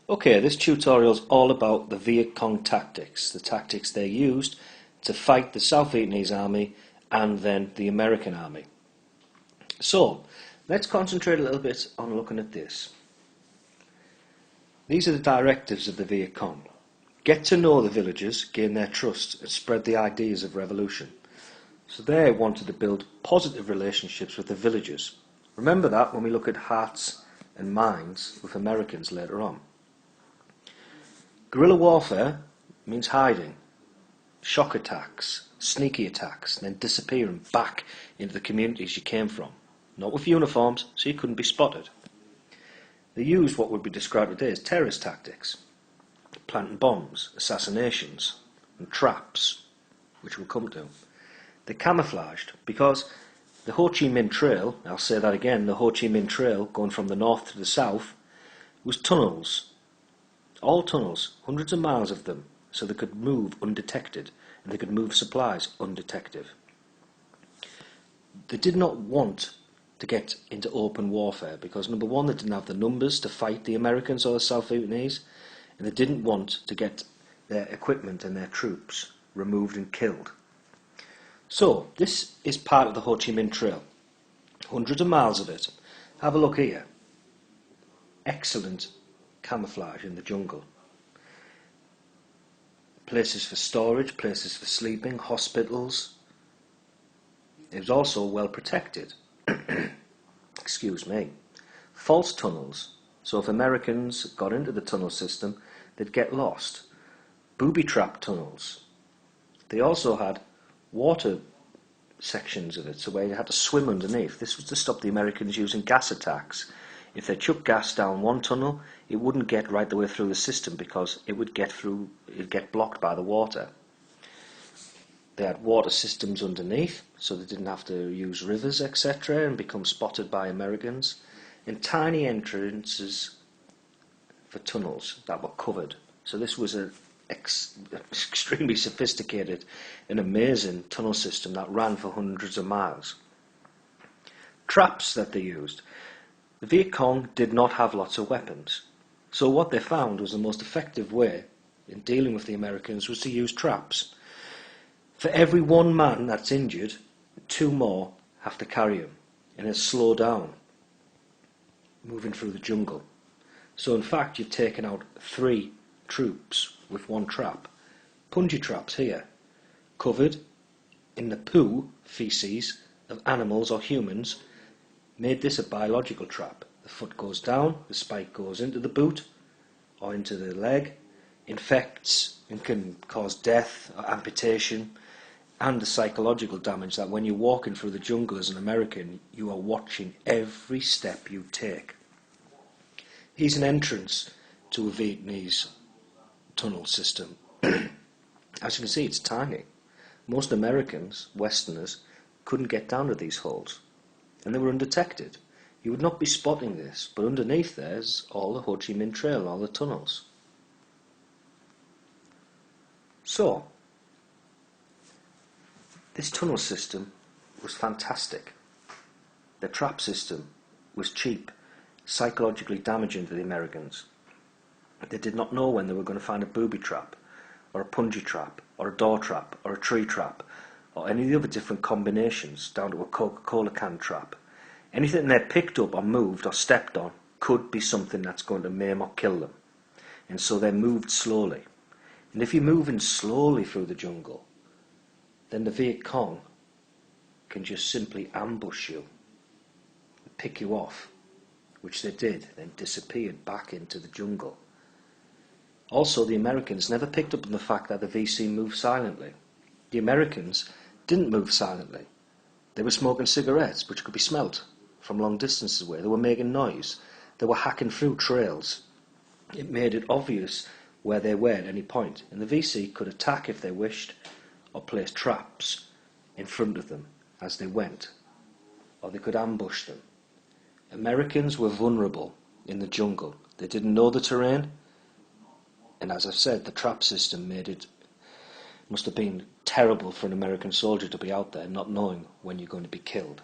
Okay, this tutorial is all about the Viet Cong tactics, the tactics they used to fight the South Vietnamese army and then the American army. So, let's concentrate a little bit on looking at this. These are the directives of the Viet Cong. Get to know the villagers, gain their trust, and spread the ideas of revolution. So they wanted to build positive relationships with the villagers. Remember that when we look at hearts and minds with Americans later on. Guerrilla warfare means hiding, shock attacks, sneaky attacks, and then disappearing back into the communities you came from. Not with uniforms, so you couldn't be spotted. They used what would be described today as terrorist tactics, planting bombs, assassinations, and traps, which we'll come to. They camouflaged because the Ho Chi Minh Trail, I'll say that again, the Ho Chi Minh Trail going from the north to the south, was tunnels. All tunnels, hundreds of miles of them, so they could move undetected, and they could move supplies undetected. They did not want to get into open warfare because, number one, they didn't have the numbers to fight the Americans or the South Vietnamese, and they didn't want to get their equipment and their troops removed and killed. So, this is part of the Ho Chi Minh Trail. Hundreds of miles of it. Have a look here. Excellent camouflage in the jungle. Places for storage, places for sleeping, hospitals. It was also well protected. Excuse me. False tunnels. So if Americans got into the tunnel system, they'd get lost. Booby trap tunnels. They also had water sections of it, so where you had to swim underneath. This was to stop the Americans using gas attacks. If they chucked gas down one tunnel, it wouldn't get right the way through the system because it'd get blocked by the water. They had water systems underneath, so they didn't have to use rivers, etc., and become spotted by Americans. And tiny entrances for tunnels that were covered. So this was an extremely sophisticated and amazing tunnel system that ran for hundreds of miles. Traps that they used. The Viet Cong did not have lots of weapons, so what they found was the most effective way in dealing with the Americans was to use traps. For every one man that's injured, two more have to carry him, and it's slow down, moving through the jungle. So in fact you've taken out 3 troops with one trap. Punji traps here, covered in the poo, feces, of animals or humans, made this a biological trap. The foot goes down, the spike goes into the boot or into the leg, infects and can cause death or amputation, and the psychological damage that when you're walking through the jungle as an American, you are watching every step you take. Here's an entrance to a Vietnamese tunnel system. As you can see, it's tiny. Most Americans, Westerners, couldn't get down to these holes, and they were undetected. You would not be spotting this, but underneath there's all the Ho Chi Minh Trail, all the tunnels. So, this tunnel system was fantastic. The trap system was cheap, psychologically damaging to the Americans. They did not know when they were going to find a booby trap, or a punji trap, or a door trap, or a tree trap, or any of the other different combinations, down to a Coca-Cola can trap. Anything they picked up or moved or stepped on could be something that's going to maim or kill them. And so they moved slowly. And if you're moving slowly through the jungle, then the Viet Cong can just simply ambush you and pick you off, which they did, then disappeared back into the jungle. Also, the Americans never picked up on the fact that the VC moved silently. The Americans didn't move silently. They were smoking cigarettes, which could be smelt from long distances away. They were making noise. They were hacking through trails. It made it obvious where they were at any point, and the VC could attack if they wished, or place traps in front of them as they went, or they could ambush them. Americans were vulnerable in the jungle. They didn't know the terrain, and as I've said, the trap system must have been terrible for an American soldier to be out there not knowing when you're going to be killed.